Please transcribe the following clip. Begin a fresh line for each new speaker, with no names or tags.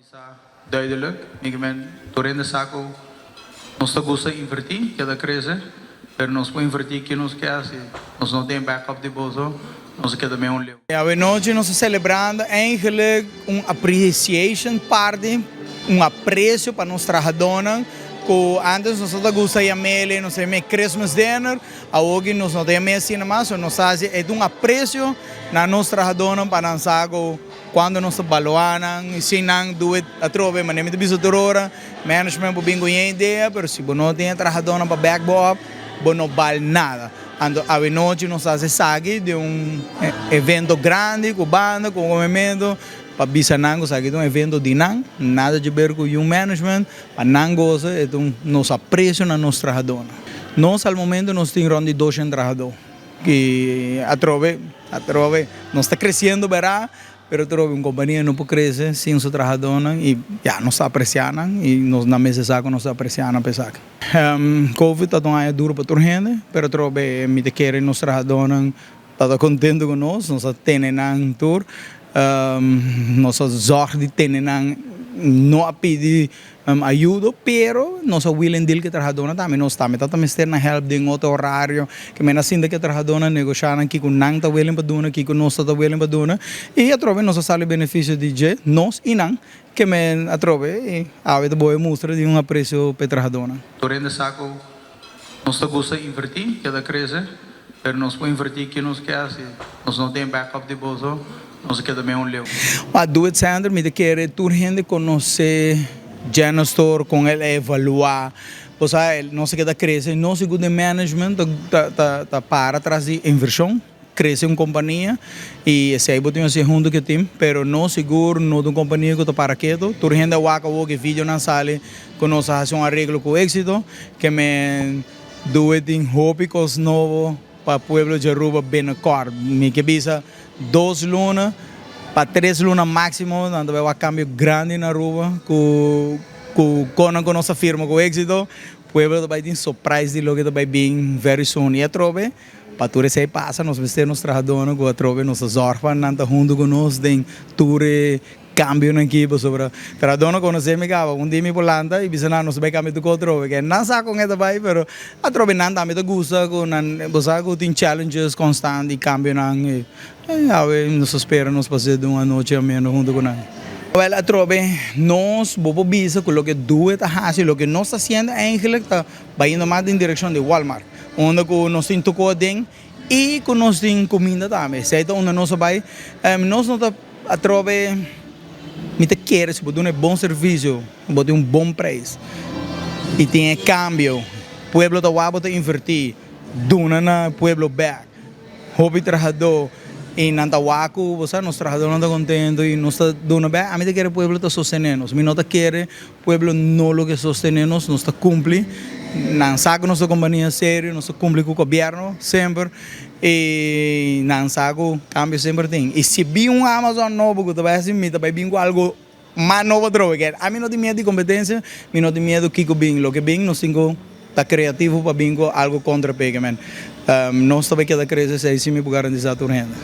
Isa duidelijk. Ik ben door in de zaken nos te gusta invertir, que da cresce, pero nos puede invertir que nos quer assim, nos não tem backup de bolso, nos quer também leeuw.
Ja, we hoje nós celebrando eigenlijk appreciation party, apreço para nós trabalhadores. Que antes nós não gostávamos de nós temos Christmas dinner, hoje nós não temos cinema, so nós fazemos apreço na nós trabalhadores para dançar quando nós trabalhamos, se não do a trove, mas nem de hora, management pode vir ideia, mas se não tem trabalhadores para backbop, não vale nada. Ando a noite nós fazemos de evento grande com banda, com movimento. Para Bisanango, sabe que é evento de nada de ver com o management, para Nango, então nós aprecio na nossa trabalhadora. Nós, ao momento, nós temos rond de 200 trabalhadores, que a trove, nós está crescendo, verá, mas trove, uma companhia não pode crescer sem sua trabalhadora, e já, nós apreciamos, e nós na mesa saco, nós apreciamos a pessoa. Covid está duro para toda a gente, mas trove, me querem nós trabalhadores, está contente com nós temos um tour, nossa zorg de tenen não a pedir ajuda, pero nossa willing deal que trabalhadora também nós também ter na help de outro horário que menos assim que trabalhadora negociar aqui com não tá willing para dona aqui com nós tá willing para dona e a trove nossa sale benefício de je nós e não que men a trove e a vida boa mostra de apreço para trabalhadora.
Torrendo saco nós te gusta invertir, que da cresce, pero nos puede invertir que nos quer assim, nós não tem backup de bolso. Nós quer também leeuw.
A do it center me querer tour gente conhecer gestor com ele evaluar, pois não se queda crescer, não se de management tá para trazer inversão, crescer uma companhia e se aí botar um segundo que tem, pero não seguro não de uma companhia que tá para quieto, tour gente waka que vídeo na sala com nós fazer um arreglo com êxito, que me do it in hope cos novo para pueblo de Aruba bem acordo, me que bisa 2 lunas para 3 lunas máximo, onde vai um cambio grande na Aruba, com a nossa firma, com êxito, o pueblo vai ter surprise de lo que vai vir very soon. E a trove, para tudo isso aí passa, nós vestimos trabalhadores, com a trove, nossa zorfa, nanta junto com nós, tem tudo cambio na equipe sobre trabalhador quando se me gava dia me polanda e bisana nos vai cambio do controle que não sabe com essa vai pero a trove não também gosta com você tem challenges constantes e cambio não e nos espera nos fazer de uma noite a menos junto com nós. Well, a trove nós bobo bisa com o que duet a hacer lo que nós está haciendo eigenlijk está indo mais em direção de Walmart onde nós tem tocou den e com nós tem comida também certo onde nós vai nós não tá a trove me te quer se botar bom serviço, botar bom preço e tem cambio, pueblo da wabo te invertir, dona na pueblo back, hobby trabalhador e nanta waku, você nós trabalhador não contento e nós tá dona back, a mim te quer pueblo te sostenernos, me não te quer pueblo não lo que sostenernos, nós tá cumpre, não sabe nossa companhia séria, nós cumpre com o governo sempre e não sabe cambio sempre tem. E se vir Amazon novo que vai assim, me vai vir com algo mais novo droga, que a mim não tem medo de competência, me não tem medo que bem, lo que bem nós tenho tá criativo para vir com algo contra pagamento. Nós também queda crescer se me garantir a tua renda.